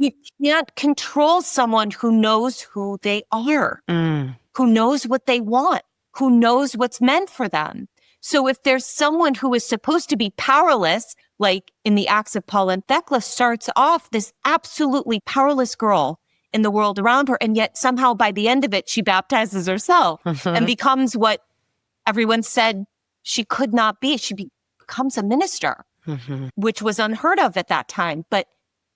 You can't control someone who knows who they are, who knows what they want, who knows what's meant for them. So if there's someone who is supposed to be powerless, like in the Acts of Paul and Thecla, starts off this absolutely powerless girl in the world around her, and yet somehow by the end of it, she baptizes herself and becomes what everyone said she could not be. She becomes a minister, which was unheard of at that time. But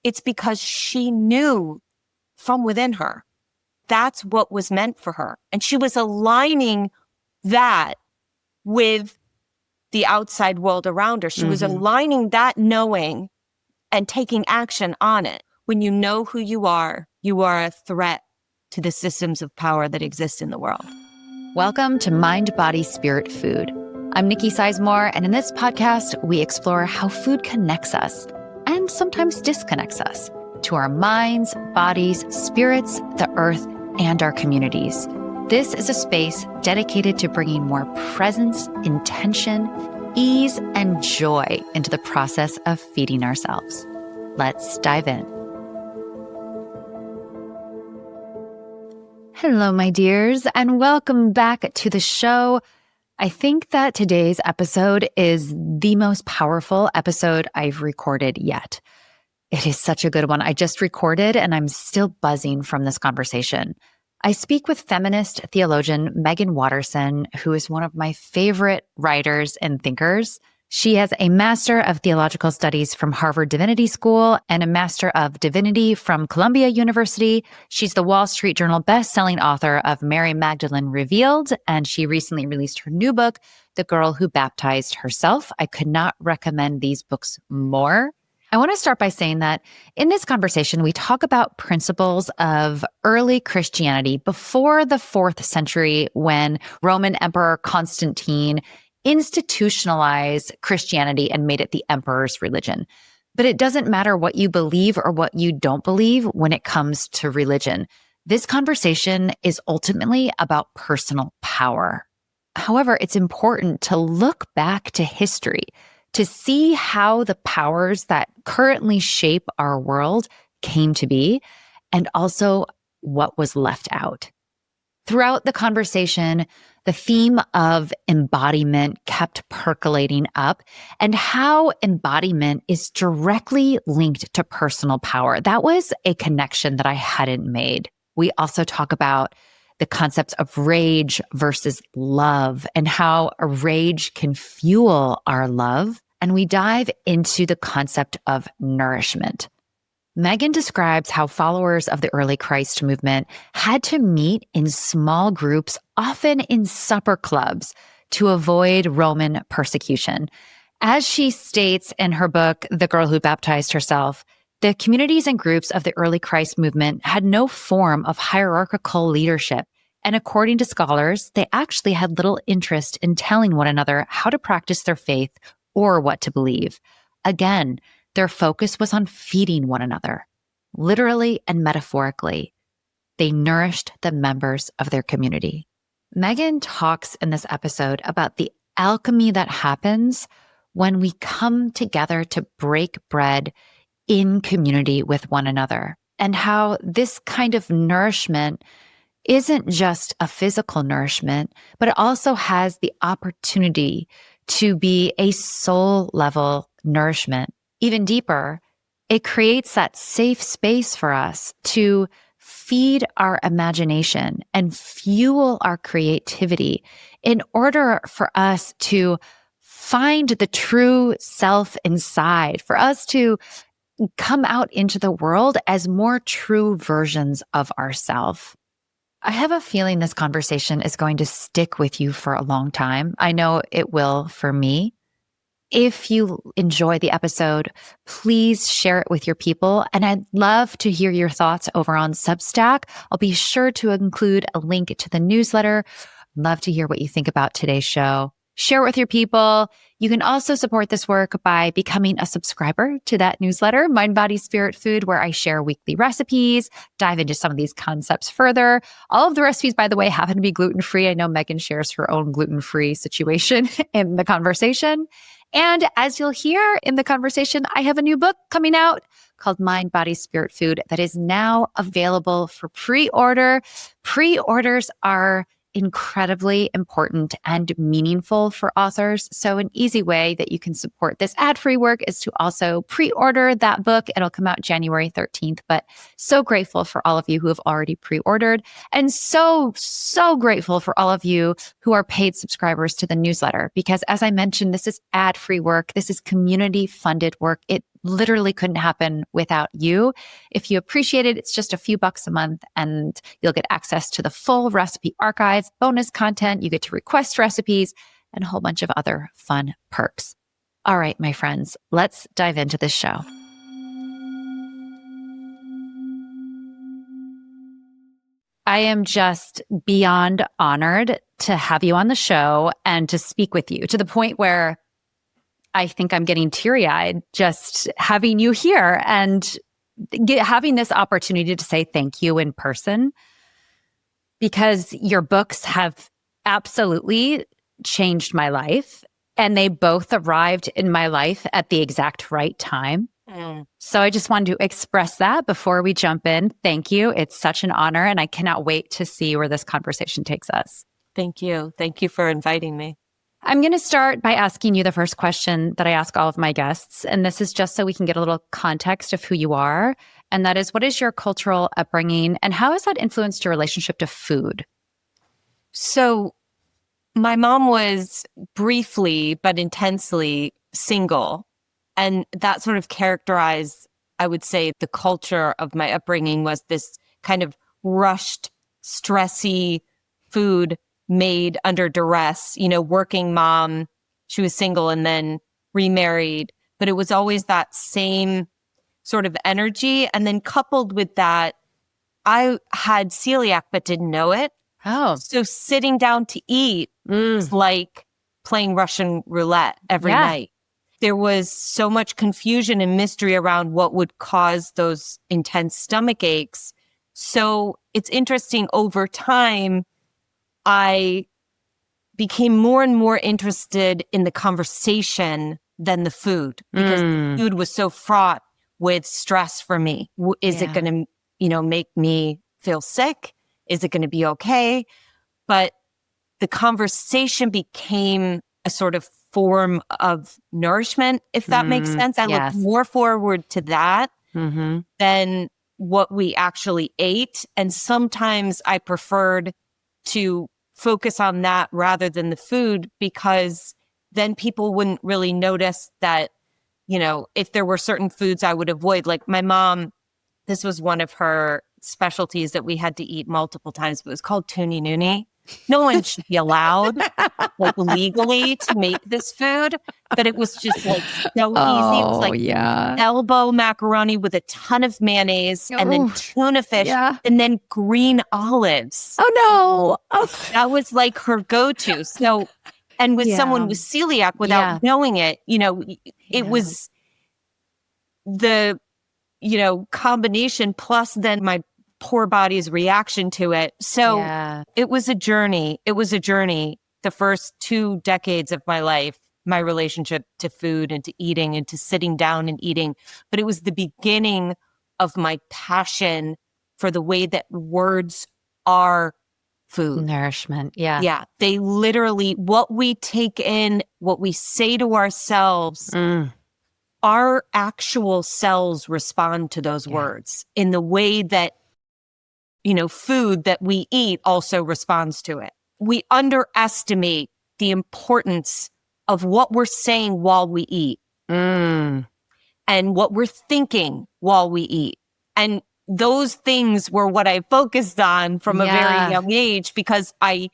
it's because she knew from within her that's what was meant for her. And she was aligning that with the outside world around her. She was aligning that knowing and taking action on it. When you know who you are a threat to the systems of power that exist in the world. Welcome to Mind, Body, Spirit, Food. I'm Nicki Sizemore, and in this podcast, we explore how food connects us and sometimes disconnects us to our minds, bodies, spirits, the earth, and our communities. This is a space dedicated to bringing more presence, intention, ease, and joy into the process of feeding ourselves. Let's dive in. Hello, my dears, and welcome back to the show. I think that today's episode is the most powerful episode I've recorded yet. It is such a good one. I just recorded and I'm still buzzing from this conversation. I speak with feminist theologian Meggan Watterson, who is one of my favorite writers and thinkers. She has a Master of Theological Studies from Harvard Divinity School and a Master of Divinity from Columbia University. She's the Wall Street Journal bestselling author of Magdalene Revealed, and she recently released her new book, The Girl Who Baptized Herself. I could not recommend these books more. I want to start by saying that in this conversation, we talk about principles of early Christianity before the 4th century when Roman Emperor Constantine institutionalized Christianity and made it the emperor's religion. But it doesn't matter what you believe or what you don't believe when it comes to religion. This conversation is ultimately about personal power. However, it's important to look back to history to see how the powers that currently shape our world came to be, and also what was left out. Throughout the conversation, the theme of embodiment kept percolating up, and how embodiment is directly linked to personal power. That was a connection that I hadn't made. We also talk about the concepts of rage versus love and how a rage can fuel our love. And we dive into the concept of nourishment. Meggan describes how followers of the early Christ movement had to meet in small groups, often in supper clubs, to avoid Roman persecution. As she states in her book, The Girl Who Baptized Herself, the communities and groups of the early Christ movement had no form of hierarchical leadership. And according to scholars, they actually had little interest in telling one another how to practice their faith or what to believe. Again, their focus was on feeding one another, literally and metaphorically. They nourished the members of their community. Meggan talks in this episode about the alchemy that happens when we come together to break bread in community with one another, and how this kind of nourishment isn't just a physical nourishment, but it also has the opportunity to be a soul level nourishment. Even deeper, it creates that safe space for us to feed our imagination and fuel our creativity in order for us to find the true self inside, for us to come out into the world as more true versions of ourselves. I have a feeling this conversation is going to stick with you for a long time. I know it will for me. If you enjoy the episode, please share it with your people. And I'd love to hear your thoughts over on Substack. I'll be sure to include a link to the newsletter. Love to hear what you think about today's show. Share it with your people. You can also support this work by becoming a subscriber to that newsletter, Mind, Body, Spirit, Food, where I share weekly recipes, dive into some of these concepts further. All of the recipes, by the way, happen to be gluten-free. I know Meggan shares her own gluten-free situation in the conversation. And as you'll hear in the conversation, I have a new book coming out called Mind, Body, Spirit, Food that is now available for pre-order. Pre-orders are incredibly important and meaningful for authors. So an easy way that you can support this ad-free work is to also pre-order that book. It'll come out January 13th, but so grateful for all of you who have already pre-ordered, and so grateful for all of you who are paid subscribers to the newsletter, because as I mentioned, this is ad-free work. This is community-funded work. It literally couldn't happen without you. If you appreciate it, it's just a few bucks a month and you'll get access to the full recipe archives, bonus content, you get to request recipes, and a whole bunch of other fun perks. All right, my friends, let's dive into this show. I am just beyond honored to have you on the show and to speak with you, to the point where I think I'm getting teary-eyed just having you here and having this opportunity to say thank you in person, because your books have absolutely changed my life, and they both arrived in my life at the exact right time. So I just wanted to express that before we jump in. Thank you. It's such an honor, and I cannot wait to see where this conversation takes us. Thank you. Thank you for inviting me. I'm going to start by asking you the first question that I ask all of my guests. And this is just so we can get a little context of who you are. And that is, what is your cultural upbringing and how has that influenced your relationship to food? So my mom was briefly but intensely single. And that sort of characterized, I would say, the culture of my upbringing was this kind of rushed, stressy food made under duress, working mom. She was single and then remarried, but it was always that same sort of energy. And then coupled with that, I had celiac, but didn't know it. Oh. So sitting down to eat was like playing Russian roulette every night. There was so much confusion and mystery around what would cause those intense stomach aches. So it's interesting, over time, I became more and more interested in the conversation than the food, because the food was so fraught with stress for me. Is it going to, make me feel sick? Is it going to be okay? But the conversation became a sort of form of nourishment, if that makes sense. I looked more forward to that than what we actually ate. And sometimes I preferred to focus on that rather than the food, because then people wouldn't really notice that, if there were certain foods I would avoid. Like my mom, this was one of her specialties that we had to eat multiple times, but it was called toonie noonie. No one should be allowed, legally, to make this food, but it was just so easy. It was elbow macaroni with a ton of mayonnaise and then tuna fish and then green olives. Oh no! That was like her go-to. So, and with someone with celiac, without knowing it, it was the combination plus then my poor body's reaction to it. So it was a journey. The first 2 decades of my life, my relationship to food and to eating and to sitting down and eating. But it was the beginning of my passion for the way that words are food. Nourishment. Yeah. Yeah. They literally, what we take in, what we say to ourselves, our actual cells respond to those words in the way that food that we eat also responds to it. We underestimate the importance of what we're saying while we eat and what we're thinking while we eat. And those things were what I focused on from a very young age, because I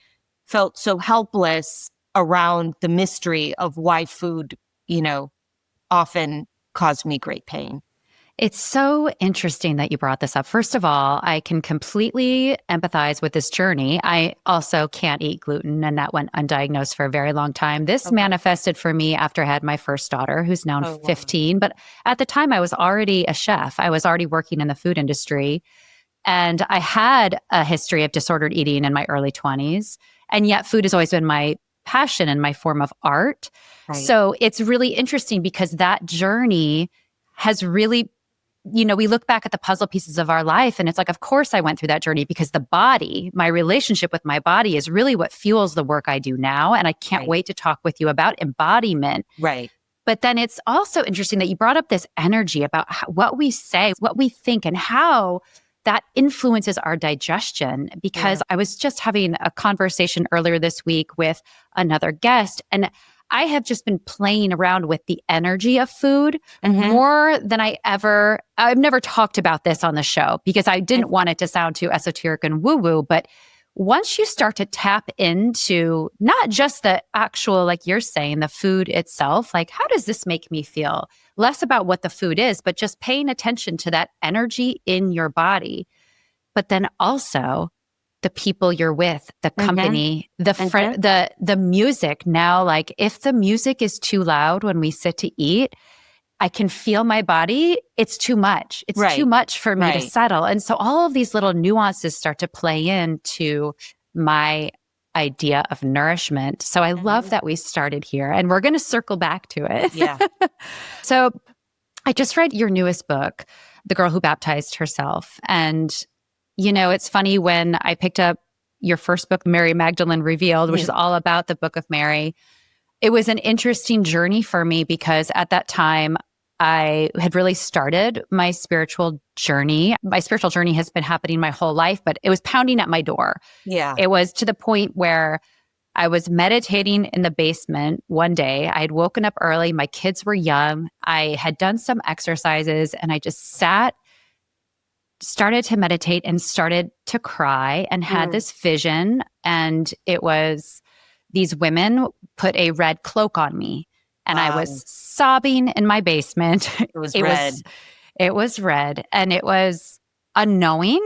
felt so helpless around the mystery of why food, often caused me great pain. It's so interesting that you brought this up. First of all, I can completely empathize with this journey. I also can't eat gluten, and that went undiagnosed for a very long time. This manifested for me after I had my first daughter, who's now 15. But at the time, I was already a chef. I was already working in the food industry. And I had a history of disordered eating in my early 20s. And yet food has always been my passion and my form of art. Right. So it's really interesting because that journey has really, we look back at the puzzle pieces of our life and it's like, of course I went through that journey because the body, my relationship with my body is really what fuels the work I do now. And I can't wait to talk with you about embodiment. Right. But then it's also interesting that you brought up this energy about what we say, what we think, and how that influences our digestion. Because I was just having a conversation earlier this week with another guest, and I have just been playing around with the energy of food more than I've never talked about this on the show because I didn't want it to sound too esoteric and woo-woo, but once you start to tap into not just the actual, like you're saying, the food itself, like how does this make me feel? Less about what the food is, but just paying attention to that energy in your body. But then also the people you're with, the company, the music. Now, like if the music is too loud when we sit to eat, I can feel my body. It's too much. It's too much for me to settle. And so all of these little nuances start to play into my idea of nourishment. So I love that we started here and we're going to circle back to it. Yeah. So I just read your newest book, The Girl Who Baptized Herself. And, it's funny when I picked up your first book, Mary Magdalene Revealed, which is all about the Book of Mary. It was an interesting journey for me because at that time, I had really started my spiritual journey. My spiritual journey has been happening my whole life, but it was pounding at my door. Yeah. It was to the point where I was meditating in the basement one day. I had woken up early. My kids were young. I had done some exercises and I just started to meditate and started to cry and had this vision. And it was these women put a red cloak on me. And I was sobbing in my basement. It was red. It was red. And it was a knowing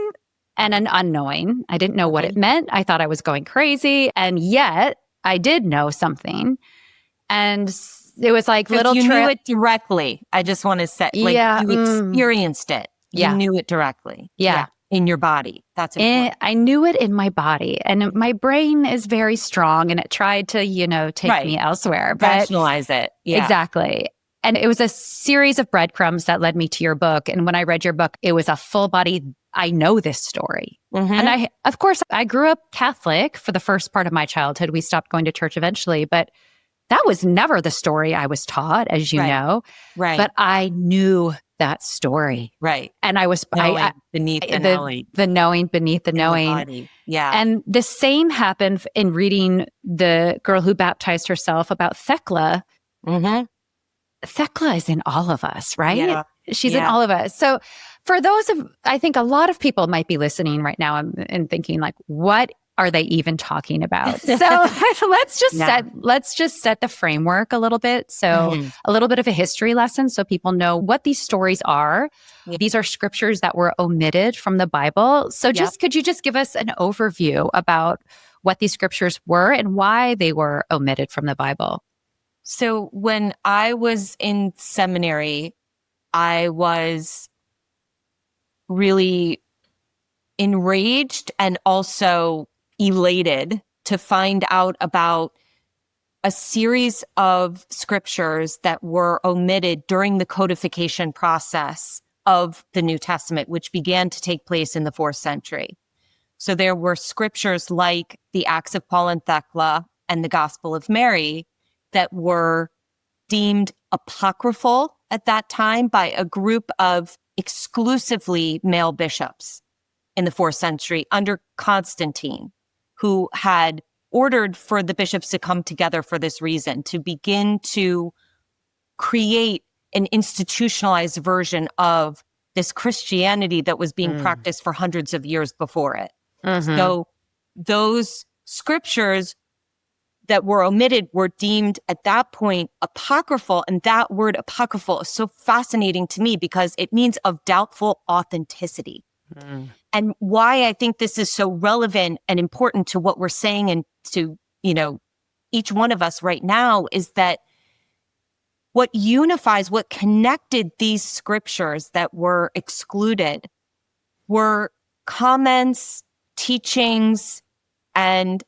and an unknowing. I didn't know what it meant. I thought I was going crazy. And yet I did know something. And it was like little you knew it directly. I just want to say, you experienced it. You knew it directly. Yeah. In your body. That's important. I knew it in my body. And my brain is very strong and it tried to, take me elsewhere. But rationalize it. Yeah. Exactly. And it was a series of breadcrumbs that led me to your book. And when I read your book, it was a full body, I know this story. And of course, I grew up Catholic for the first part of my childhood. We stopped going to church eventually, but that was never the story I was taught, as you know. Right. But I knew that story. Right. And I was beneath the knowing. The knowing beneath the knowing. Yeah. And the same happened in reading The Girl Who Baptized Herself about Thecla. Thecla is in all of us, right? Yeah. She's in all of us. So for I think a lot of people might be listening right now and thinking like, what are they even talking about? So let's just set the framework a little bit. So a little bit of a history lesson so people know what these stories are. Yeah. These are scriptures that were omitted from the Bible. So could you just give us an overview about what these scriptures were and why they were omitted from the Bible? So when I was in seminary, I was really enraged and also elated to find out about a series of scriptures that were omitted during the codification process of the New Testament, which began to take place in the 4th century. So there were scriptures like the Acts of Paul and Thecla and the Gospel of Mary that were deemed apocryphal at that time by a group of exclusively male bishops in the 4th century under Constantine, who had ordered for the bishops to come together for this reason, to begin to create an institutionalized version of this Christianity that was being practiced for hundreds of years before it. So those scriptures that were omitted were deemed at that point apocryphal. And that word apocryphal is so fascinating to me because it means of doubtful authenticity. And why I think this is so relevant and important to what we're saying and to, each one of us right now is that what unifies, what connected these scriptures that were excluded were comments, teachings, and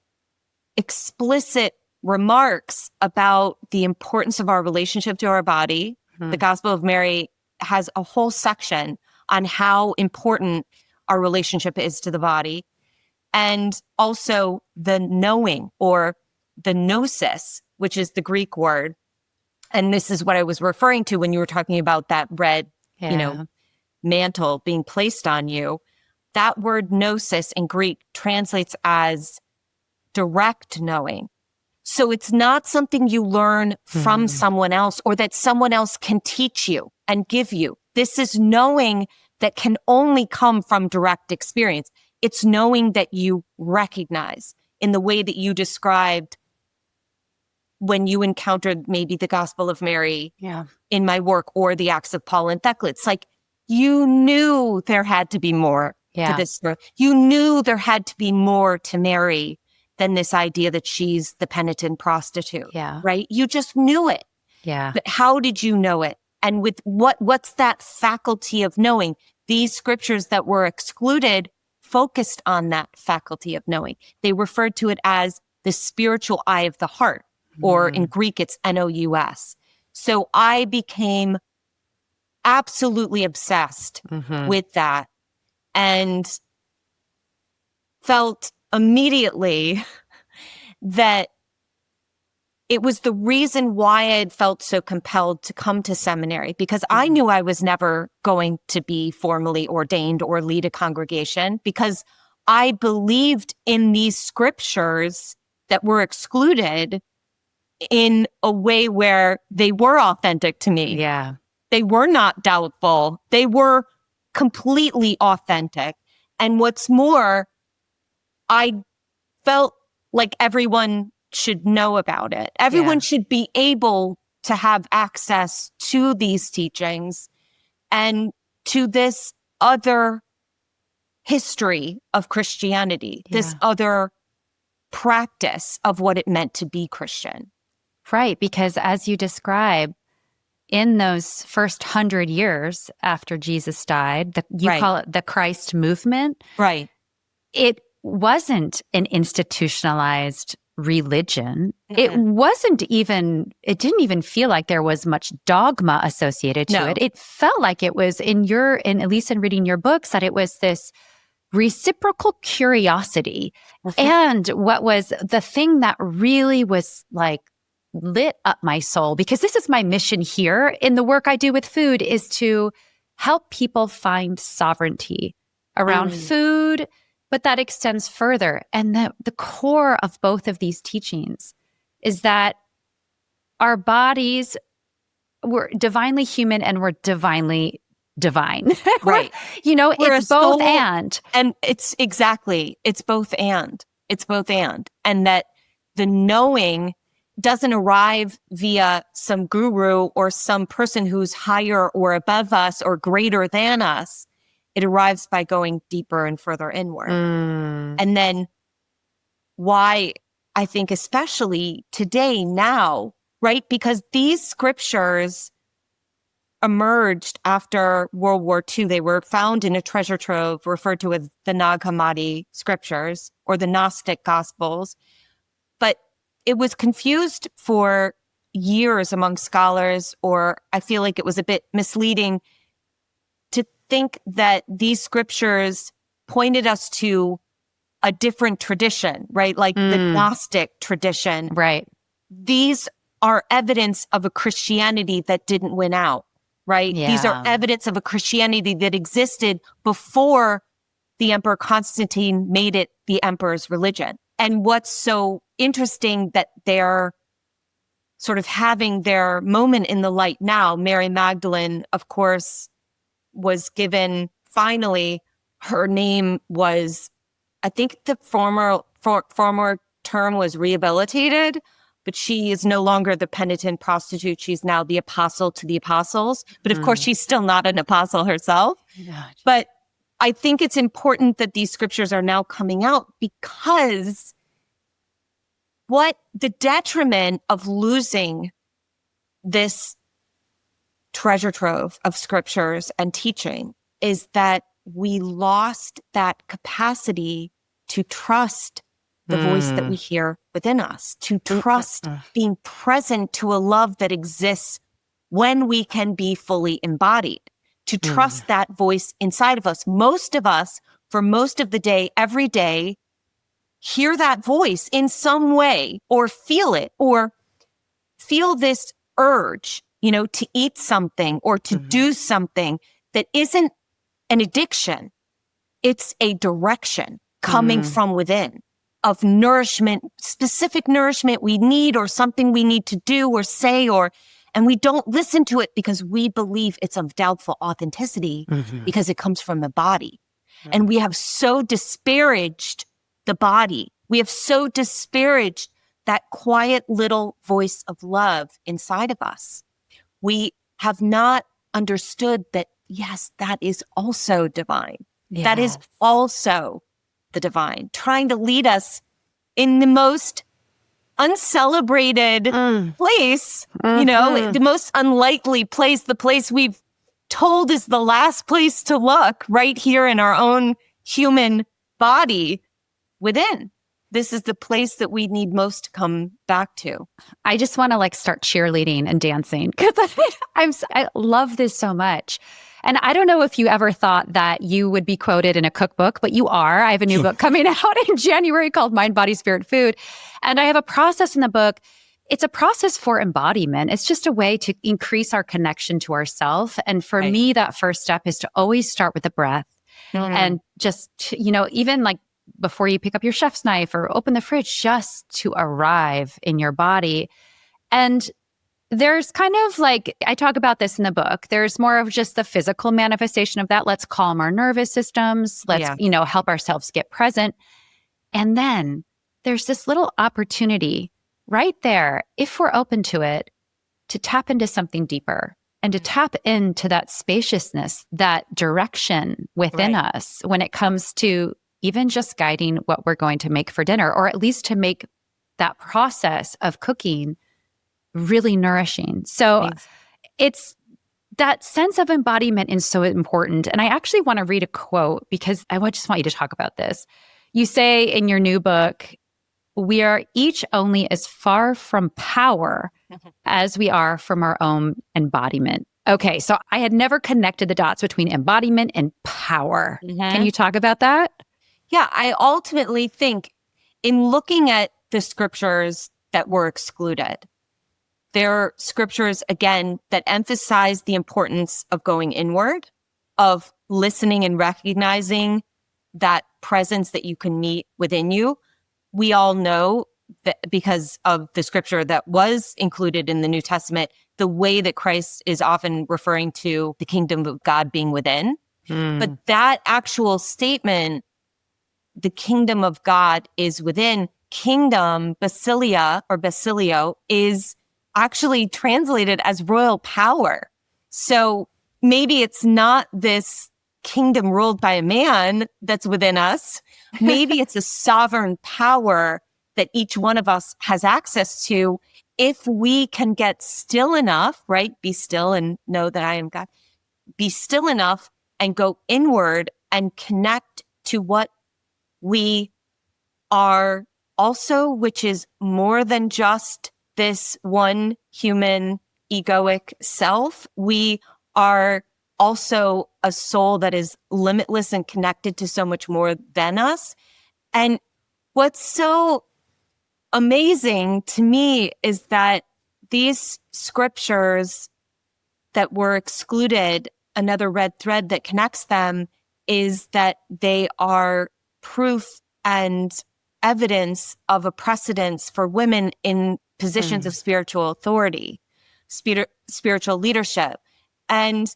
explicit remarks about the importance of our relationship to our body. The Gospel of Mary has a whole section on how important our relationship is to the body. And also the knowing, or the gnosis, which is the Greek word. And this is what I was referring to when you were talking about that red, mantle being placed on you. That word gnosis in Greek translates as direct knowing. So it's not something you learn from someone else, or that someone else can teach you and give you. This is knowing that can only come from direct experience. It's knowing that you recognize in the way that you described when you encountered maybe the Gospel of Mary in my work, or the Acts of Paul and Thecla. It's like you knew there had to be more to this story. You knew there had to be more to Mary than this idea that she's the penitent prostitute, right? You just knew it. But how did you know it? And with what's that faculty of knowing? These scriptures that were excluded focused on that faculty of knowing. They referred to it as the spiritual eye of the heart, or in Greek, it's nous. So I became absolutely obsessed with that, and felt immediately that it was the reason why I had felt so compelled to come to seminary, because I knew I was never going to be formally ordained or lead a congregation, because I believed in these scriptures that were excluded in a way where they were authentic to me. They were not doubtful. They were completely authentic. And what's more, I felt like everyone should know about it. Everyone should be able to have access to these teachings and to this other history of Christianity, this other practice of what it meant to be Christian. Right, because as you describe, in those first 100 years after Jesus died, you call it the Christ movement. Right. It wasn't an institutionalized religion. It wasn't even, it didn't even feel like there was much dogma associated to it. It felt like it was at least in reading your books, that it was this reciprocal curiosity. And what was the thing that really was like lit up my soul, because this is my mission here in the work I do with food, is to help people find sovereignty around food, but that extends further. And the core of both of these teachings is that our bodies were divinely human and we're divinely divine. Right. We're it's both and. And it's both and. It's both and. And that the knowing doesn't arrive via some guru or some person who's higher or above us or greater than us. It arrives by going deeper and further inward. And then why I think especially today, now, right? Because these scriptures emerged after World War II. They were found in a treasure trove referred to as the Nag Hammadi scriptures, or the Gnostic Gospels. But it was confused for years among scholars, or I feel like it was a bit misleading to think that these scriptures pointed us to a different tradition, right? Like the Gnostic tradition. Right. These are evidence of a Christianity that didn't win out, right? Yeah. These are evidence of a Christianity that existed before the Emperor Constantine made it the emperor's religion. And what's so interesting that they're sort of having their moment in the light now. Mary Magdalene, of course, was given, finally, her name was, I think the former term was rehabilitated, but she is no longer the penitent prostitute. She's now the apostle to the apostles. But of course, she's still not an apostle herself. But I think it's important that these scriptures are now coming out, because what the detriment of losing this treasure trove of scriptures and teaching is that we lost that capacity to trust the voice that we hear within us, to trust being present to a love that exists when we can be fully embodied, to trust that voice inside of us. Most of us, for most of the day, every day, hear that voice in some way or feel it or feel this urge, to eat something or to do something that isn't an addiction. It's a direction coming from within of nourishment, specific nourishment we need or something we need to do or say, and we don't listen to it because we believe it's of doubtful authenticity because it comes from the body. And we have so disparaged the body. We have so disparaged that quiet little voice of love inside of us. We have not understood that, yes, that is also divine. Yes. That is also the divine, trying to lead us in the most uncelebrated place, the most unlikely place, the place we've told is the last place to look, right here in our own human body within. This is the place that we need most to come back to. I just want to start cheerleading and dancing because I love this so much. And I don't know if you ever thought that you would be quoted in a cookbook, but you are. I have a new book coming out in January called Mind, Body, Spirit, Food. And I have a process in the book. It's a process for embodiment. It's just a way to increase our connection to ourself. And for me, that first step is to always start with the breath. And just, even before you pick up your chef's knife or open the fridge, just to arrive in your body. And there's kind of I talk about this in the book. There's more of just the physical manifestation of that. Let's calm our nervous systems. Let's, help ourselves get present. And then there's this little opportunity right there, if we're open to it, to tap into something deeper and to tap into that spaciousness, that direction within us when it comes to even just guiding what we're going to make for dinner, or at least to make that process of cooking really nourishing. So it's that sense of embodiment is so important. And I actually want to read a quote because I just want you to talk about this. You say in your new book, we are each only as far from power as we are from our own embodiment. Okay, so I had never connected the dots between embodiment and power. Can you talk about that? Yeah, I ultimately think in looking at the scriptures that were excluded, there are scriptures, again, that emphasize the importance of going inward, of listening and recognizing that presence that you can meet within you. We all know that because of the scripture that was included in the New Testament, the way that Christ is often referring to the kingdom of God being within. But that actual statement, the kingdom of God is within, kingdom, basilia or basilio, is actually translated as royal power. So maybe it's not this kingdom ruled by a man that's within us. Maybe it's a sovereign power that each one of us has access to if we can get still enough, right? Be still and know that I am God. Be still enough and go inward and connect to what we are also, which is more than just this one human egoic self. We are also a soul that is limitless and connected to so much more than us. And what's so amazing to me is that these scriptures that were excluded, another red thread that connects them is that they are proof and evidence of a precedence for women in positions of spiritual authority, spiritual leadership. And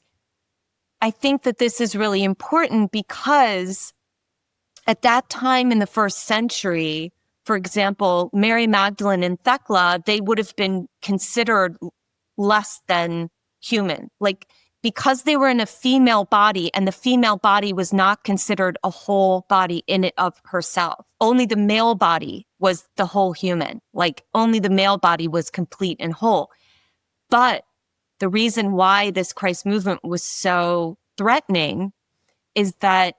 I think that this is really important because at that time in the first century, for example, Mary Magdalene and Thecla, they would have been considered less than human. Because they were in a female body and the female body was not considered a whole body in it of herself. Only the male body was the whole human. Only the male body was complete and whole. But the reason why this Christ movement was so threatening is that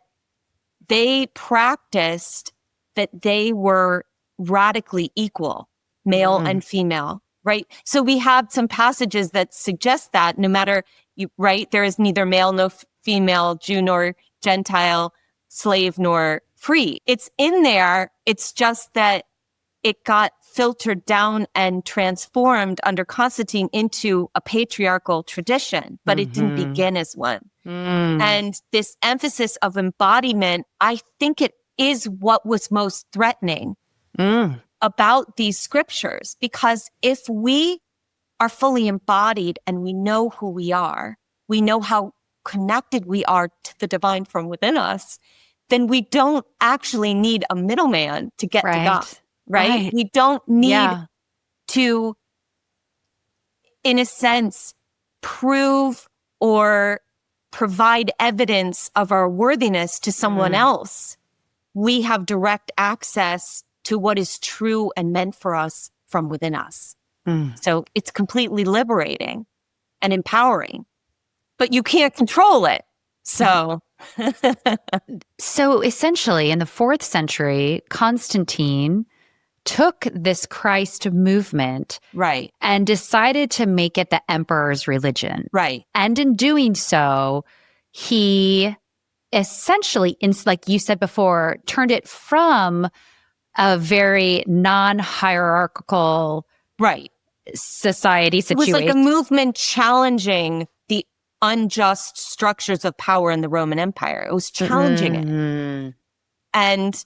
they practiced that they were radically equal, male and female, right? So we have some passages that suggest that no matter, right, there is neither male nor female, Jew nor Gentile, slave nor free. It's in there. It's just that it got filtered down and transformed under Constantine into a patriarchal tradition, but it didn't begin as one. And this emphasis of embodiment, I think it is what was most threatening about these scriptures, because if we are fully embodied and we know who we are, we know how connected we are to the divine from within us, then we don't actually need a middleman to get to God, right? We don't need to, in a sense, prove or provide evidence of our worthiness to someone else. We have direct access to what is true and meant for us from within us. So it's completely liberating and empowering, but you can't control it. So, so essentially in the 4th century, Constantine took this Christ movement and decided to make it the emperor's religion. And in doing so, he essentially, like you said before, turned it from a very non-hierarchical society situation. It was like a movement challenging the unjust structures of power in the Roman Empire. It was challenging it. And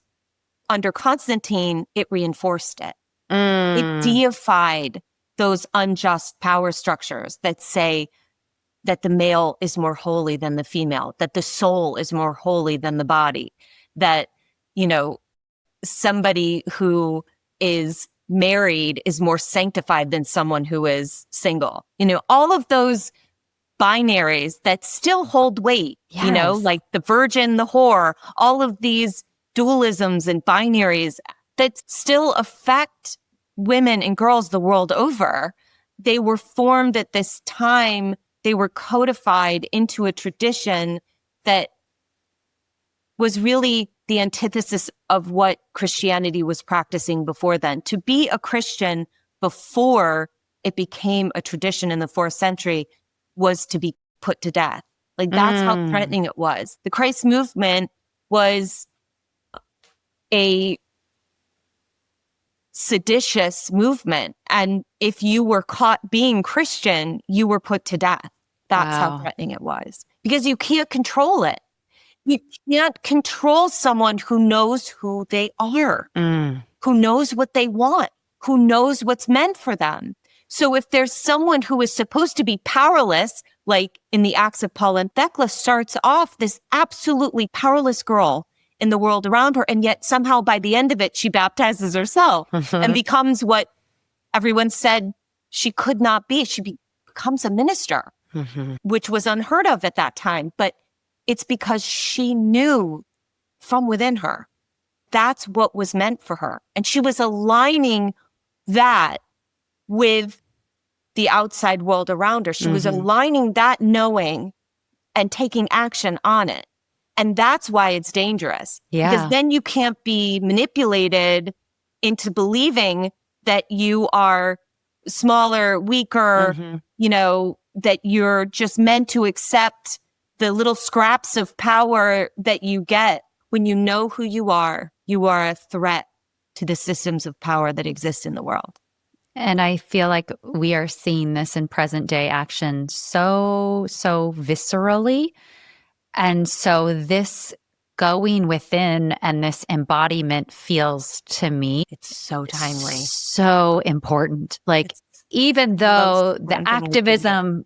under Constantine, it reinforced it. It deified those unjust power structures that say that the male is more holy than the female, that the soul is more holy than the body, that, you know, somebody who is married is more sanctified than someone who is single. You know, all of those binaries that still hold weight, you know, like the virgin, the whore, all of these dualisms and binaries that still affect women and girls the world over. They were formed at this time. They were codified into a tradition that was really the antithesis of what Christianity was practicing before then. To be a Christian before it became a tradition in the 4th century was to be put to death. Like that's how threatening it was. The Christ movement was a seditious movement. And if you were caught being Christian, you were put to death. That's how threatening it was. Because you can't control it. You can't control someone who knows who they are, who knows what they want, who knows what's meant for them. So if there's someone who is supposed to be powerless, like in the Acts of Paul and Thecla, starts off this absolutely powerless girl in the world around her, and yet somehow by the end of it, she baptizes herself and becomes what everyone said she could not be. She becomes a minister, which was unheard of at that time. But it's because she knew from within her that's what was meant for her. And she was aligning that with the outside world around her. She was aligning that knowing and taking action on it. And that's why it's dangerous. Because then you can't be manipulated into believing that you are smaller, weaker, you know, that you're just meant to accept the little scraps of power that you get. When you know who you are a threat to the systems of power that exist in the world. And I feel like we are seeing this in present day action so viscerally. And so this going within and this embodiment feels to me, it's so timely, so important. Like, even though the activism,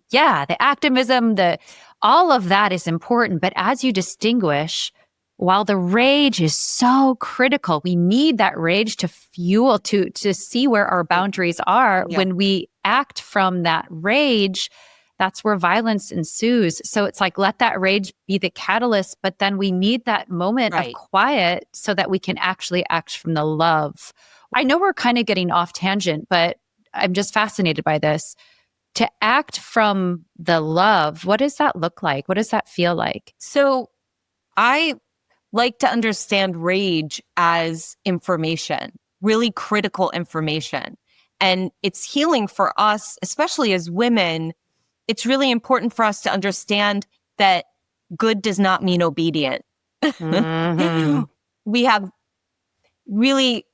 all of that is important. But as you distinguish, while the rage is so critical, we need that rage to fuel, to see where our boundaries are. When we act from that rage, that's where violence ensues. So it's like, let that rage be the catalyst, but then we need that moment of quiet so that we can actually act from the love. I know we're kind of getting off tangent, but I'm just fascinated by this. To act from the love, what does that look like? What does that feel like? So I like to understand rage as information. really critical information. And it's healing for us, especially as women. It's really important for us to understand that good does not mean obedient. Mm-hmm. We have really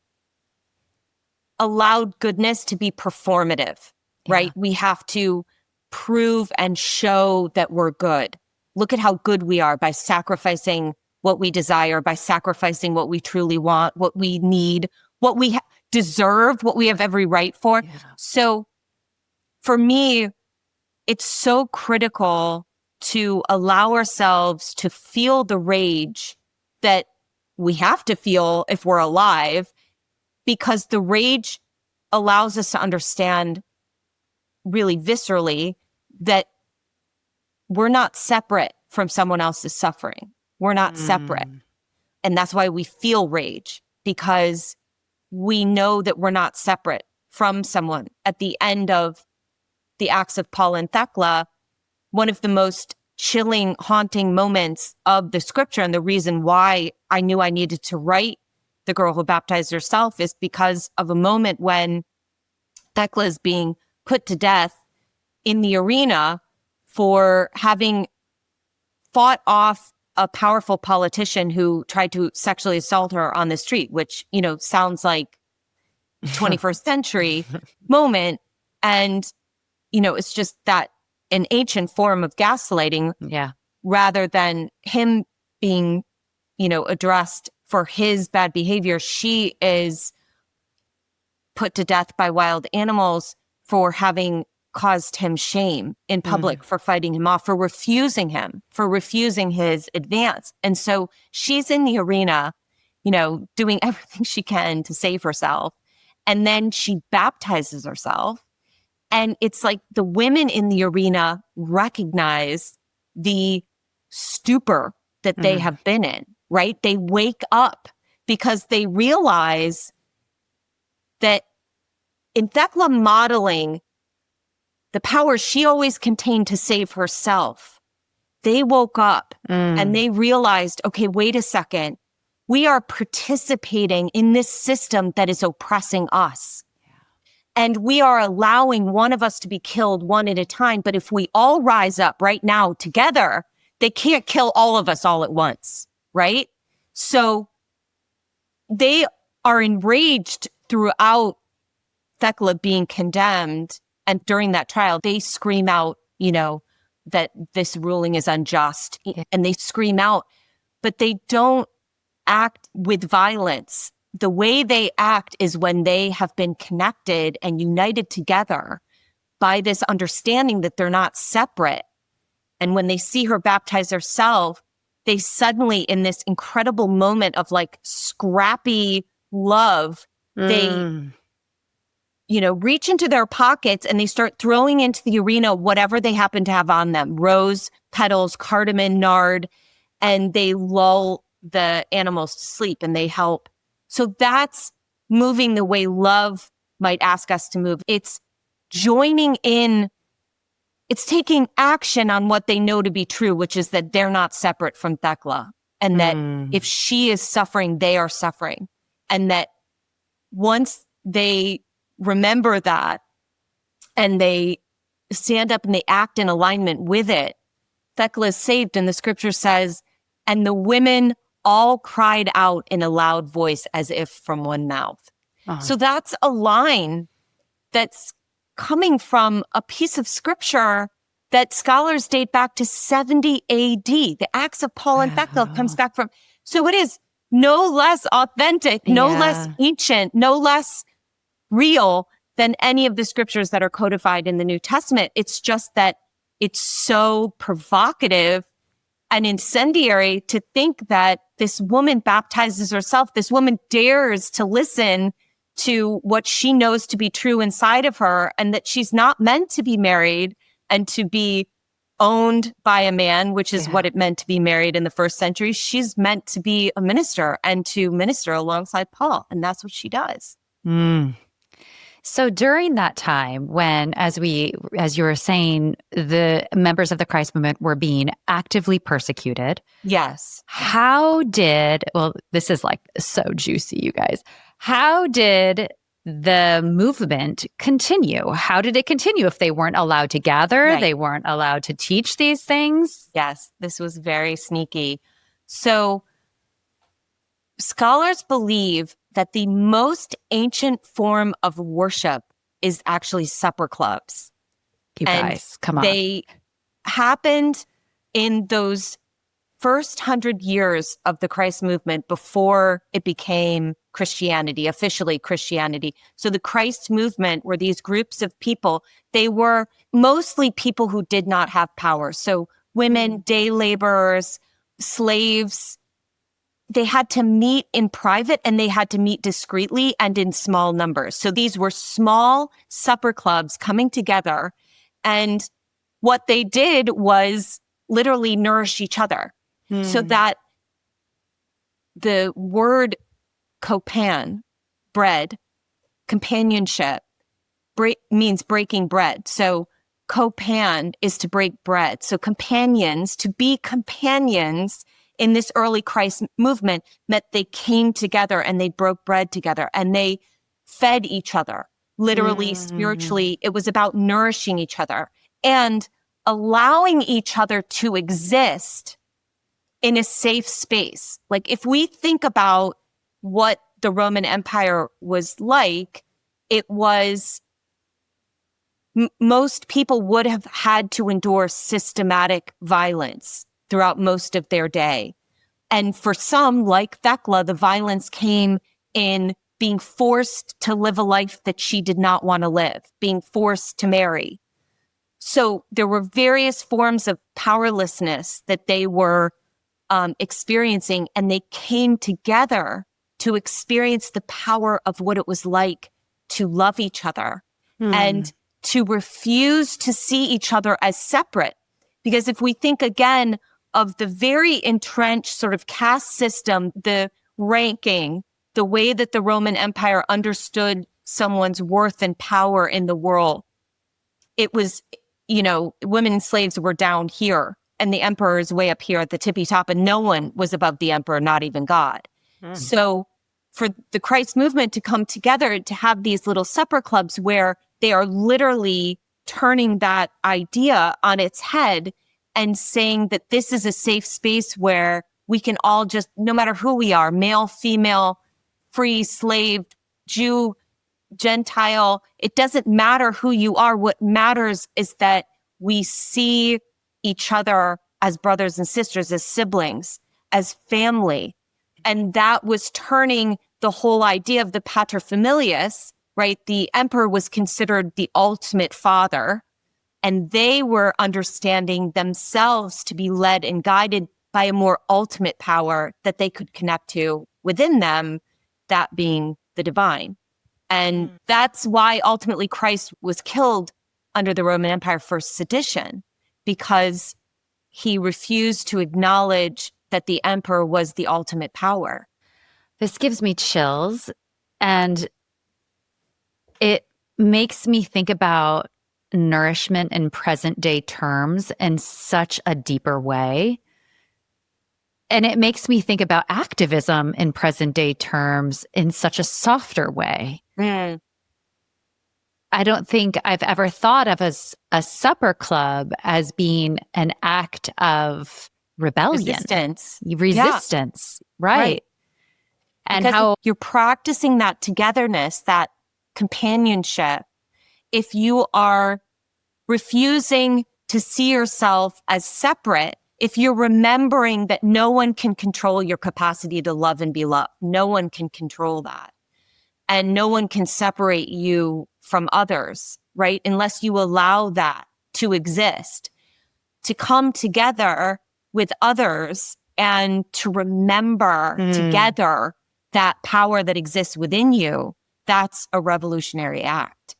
allowed goodness to be performative, right? We have to prove and show that we're good. Look at how good we are by sacrificing what we desire, by sacrificing what we truly want, what we need, what we deserve, what we have every right for. Yeah. So for me, it's so critical to allow ourselves to feel the rage that we have to feel if we're alive, because the rage allows us to understand really viscerally that we're not separate from someone else's suffering. We're not separate. And that's why we feel rage, because we know that we're not separate from someone. At the end of the Acts of Paul and Thecla, one of the most chilling, haunting moments of the scripture, and the reason why I knew I needed to write The Girl Who Baptized Herself, is because of a moment when Thecla is being put to death in the arena for having fought off a powerful politician who tried to sexually assault her on the street, which, you know, sounds like 21st century moment. And, you know, it's just that an ancient form of gaslighting, rather than him being, you know, addressed for his bad behavior. She is put to death by wild animals for having caused him shame in public, for fighting him off, for refusing his advance. And so she's in the arena, you know, doing everything she can to save herself. And then she baptizes herself. And it's like the women in the arena recognize the stupor that they have been in, right? They wake up because they realize that in Thecla modeling the power she always contained to save herself, they woke up and they realized, okay, wait a second. We are participating in this system that is oppressing us. And we are allowing one of us to be killed one at a time. But if we all rise up right now together, they can't kill all of us all at once, right? So they are enraged throughout Thecla being condemned. And during that trial, they scream out, you know, that this ruling is unjust. And they scream out, but they don't act with violence. The way they act is when they have been connected and united together by this understanding that they're not separate. And when they see her baptize herself, they suddenly, in this incredible moment of like scrappy love, they, you know, reach into their pockets and they start throwing into the arena whatever they happen to have on them: rose petals, cardamom, nard, and they lull the animals to sleep and they help. So that's moving the way love might ask us to move. It's joining in. It's taking action on what they know to be true, which is that they're not separate from Thecla, and that if she is suffering, they are suffering. And that once they remember that and they stand up and they act in alignment with it, Thecla is saved. And the scripture says, and the women all cried out in a loud voice as if from one mouth. So that's a line that's coming from a piece of scripture that scholars date back to 70 AD. The Acts of Paul and Thecla comes back from. So it is no less authentic, no less ancient, no less real than any of the scriptures that are codified in the New Testament. It's just that it's so provocative and incendiary to think that this woman baptizes herself. This woman dares to listen to what she knows to be true inside of her, and that she's not meant to be married and to be owned by a man, which is what it meant to be married in the first century. She's meant to be a minister and to minister alongside Paul. And that's what she does. So during that time when, as you were saying, the members of the Christ movement were being actively persecuted. Yes. Well, this is like so juicy, you guys. How did the movement continue? How did it continue if they weren't allowed to gather? Right. They weren't allowed to teach these things? Yes, this was very sneaky. So scholars believe that the most ancient form of worship is actually supper clubs. You guys, come on. They happened in those first 100 years of the Christ movement before it became Christianity, officially Christianity. So the Christ movement were these groups of people. They were mostly people who did not have power. So women, day laborers, slaves. They had to meet in private and they had to meet discreetly and in small numbers. So these were small supper clubs coming together. And what they did was literally nourish each other. So that the word kopan, bread, companionship, means breaking bread. So kopan is to break bread. So companions, to be companions in this early Christ movement meant they came together and they broke bread together and they fed each other, literally, spiritually. It was about nourishing each other and allowing each other to exist in a safe space. Like if we think about what the Roman Empire was like, it was most people would have had to endure systematic violence throughout most of their day. And for some, like Thecla, the violence came in being forced to live a life that she did not want to live, being forced to marry. So there were various forms of powerlessness that they were experiencing, and they came together to experience the power of what it was like to love each other and to refuse to see each other as separate. Because if we think again of the very entrenched sort of caste system, the ranking, the way that the Roman Empire understood someone's worth and power in the world, it was, women and slaves were down here and the emperor is way up here at the tippy top, and no one was above the emperor, not even God. So for the Christ movement to come together to have these little supper clubs where they are literally turning that idea on its head and saying that this is a safe space where we can all just, no matter who we are, male, female, free, slave, Jew, Gentile, it doesn't matter who you are. What matters is that we see each other as brothers and sisters, as siblings, as family. And that was turning the whole idea of the paterfamilias, right? The emperor was considered the ultimate father, and they were understanding themselves to be led and guided by a more ultimate power that they could connect to within them, that being the divine. And that's why ultimately Christ was killed under the Roman Empire for sedition, because he refused to acknowledge that the emperor was the ultimate power. This gives me chills, and it makes me think about nourishment in present day terms in such a deeper way. And it makes me think about activism in present day terms in such a softer way. I don't think I've ever thought of a supper club as being an act of rebellion. Resistance. Right. And because how you're practicing that togetherness, that companionship. If you are refusing to see yourself as separate, if you're remembering that no one can control your capacity to love and be loved, no one can control that. And no one can separate you from others, right? Unless you allow that to exist, to come together with others and to remember together that power that exists within you. That's a revolutionary act.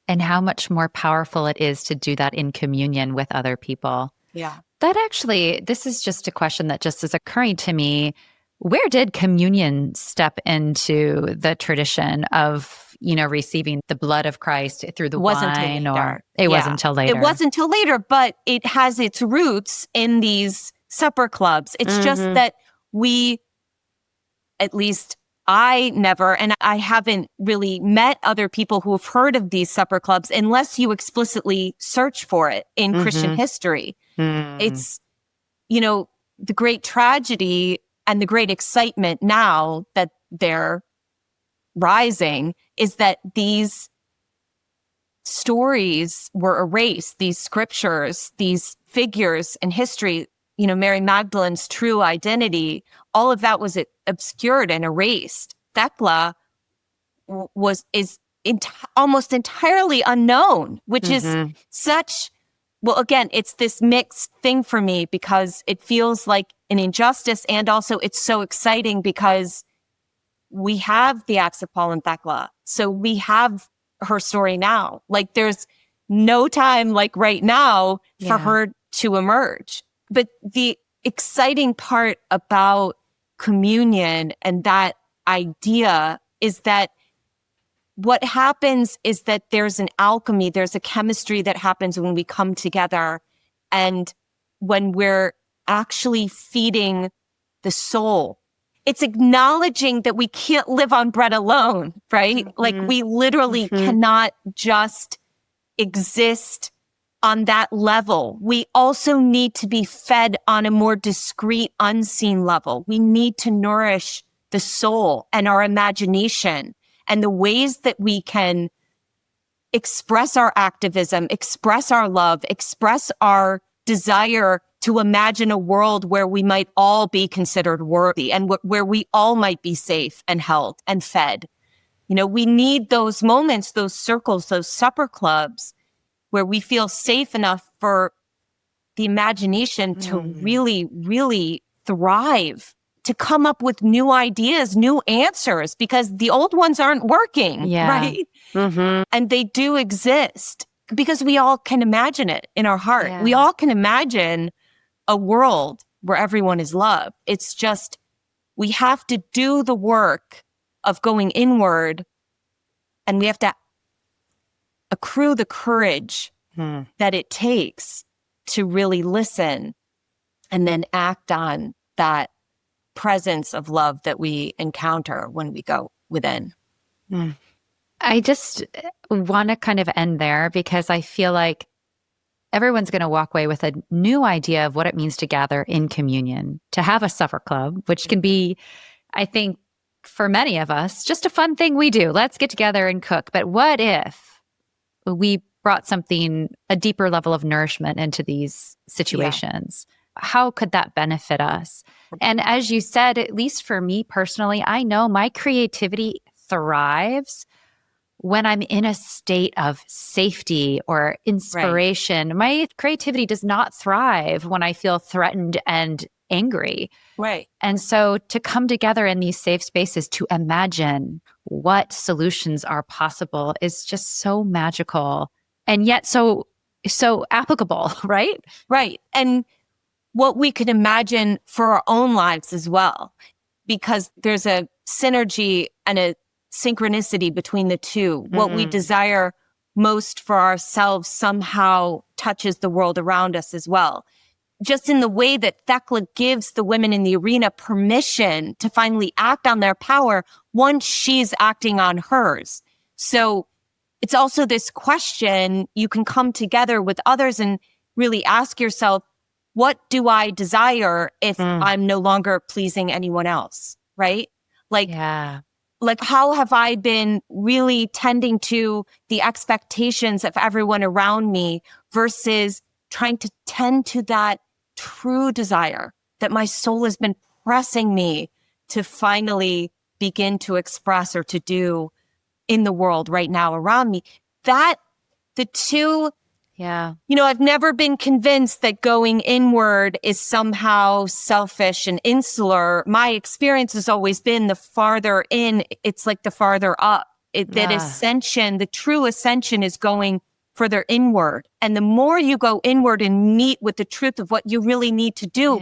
And how much more powerful it is to do that in communion with other people. Yeah. That actually, this is just a question that just is occurring to me. Where did communion step into the tradition of, receiving the blood of Christ through the wasn't wine, till later. or it wasn't until later. It wasn't until later, but it has its roots in these supper clubs. It's just that at least I never, and I haven't really met other people who have heard of these supper clubs unless you explicitly search for it in Christian history. It's, the great tragedy and the great excitement now that they're rising is that these stories were erased, these scriptures, these figures in history, Mary Magdalene's true identity, all of that was obscured and erased. Thecla is almost entirely unknown, which is well, again, it's this mixed thing for me because it feels like an injustice, and also it's so exciting because we have the Acts of Paul and Thecla. So we have her story now. Like there's no time like right now for her to emerge. But the exciting part about communion and that idea is that what happens is that there's an alchemy, there's a chemistry that happens when we come together and when we're actually feeding the soul. It's acknowledging that we can't live on bread alone, right? Like we literally cannot just exist on that level. We also need to be fed on a more discrete, unseen level. We need to nourish the soul and our imagination and the ways that we can express our activism, express our love, express our desire to imagine a world where we might all be considered worthy and where we all might be safe and held and fed. We need those moments, those circles, those supper clubs where we feel safe enough for the imagination to really, really thrive, to come up with new ideas, new answers, because the old ones aren't working, right? And they do exist because we all can imagine it in our heart. Yeah. We all can imagine a world where everyone is loved. It's just, we have to do the work of going inward, and we have to accrue the courage that it takes to really listen and then act on that presence of love that we encounter when we go within. I just want to kind of end there because I feel like everyone's going to walk away with a new idea of what it means to gather in communion, to have a supper club, which can be, I think, for many of us, just a fun thing we do. Let's get together and cook. But what if we brought a deeper level of nourishment into these situations? How could that benefit us? And as you said, at least for me personally, I know my creativity thrives when I'm in a state of safety or inspiration. Right. My creativity does not thrive when I feel threatened and angry. Right. And so to come together in these safe spaces to imagine what solutions are possible is just so magical and yet so applicable, right? Right. And what we could imagine for our own lives as well, because there's a synergy and a synchronicity between the two. What we desire most for ourselves somehow touches the world around us as well. Just in the way that Thecla gives the women in the arena permission to finally act on their power once she's acting on hers. So it's also this question, you can come together with others and really ask yourself, what do I desire if I'm no longer pleasing anyone else, right? Like how have I been really tending to the expectations of everyone around me versus trying to tend to that true desire that my soul has been pressing me to finally begin to express or to do in the world right now around me. That the two, I've never been convinced that going inward is somehow selfish and insular. My experience has always been the farther in, it's like the farther up. That ascension, the true ascension is going further inward. And the more you go inward and meet with the truth of what you really need to do,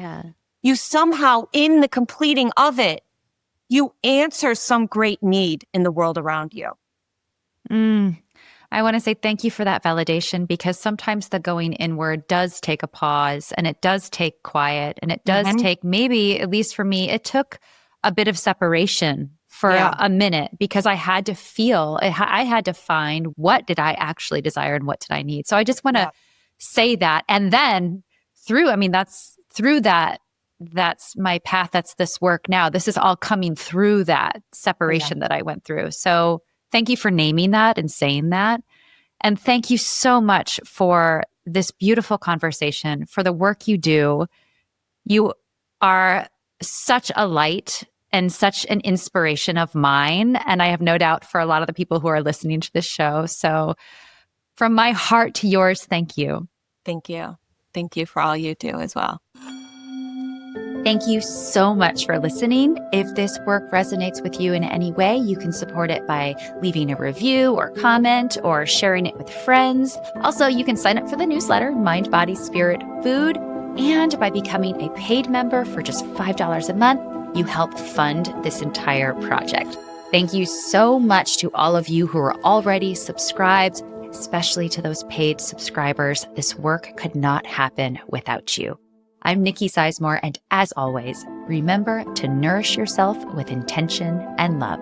you somehow, in the completing of it, you answer some great need in the world around you. I want to say thank you for that validation, because sometimes the going inward does take a pause, and it does take quiet, and it does take, maybe, at least for me, it took a bit of separation for a minute, because I had to feel, I had to find, what did I actually desire and what did I need? So I just want to say that. And then that's my path. That's this work now. This is all coming through that separation that I went through. So thank you for naming that and saying that. And thank you so much for this beautiful conversation, for the work you do. You are such a light and such an inspiration of mine. And I have no doubt for a lot of the people who are listening to this show. So from my heart to yours, thank you. Thank you. Thank you for all you do as well. Thank you so much for listening. If this work resonates with you in any way, you can support it by leaving a review or comment or sharing it with friends. Also, you can sign up for the newsletter, Mind, Body, Spirit, Food. And by becoming a paid member for just $5 a month, you help fund this entire project. Thank you so much to all of you who are already subscribed, especially to those paid subscribers. This work could not happen without you. I'm Nicki Sizemore, and as always, remember to nourish yourself with intention and love.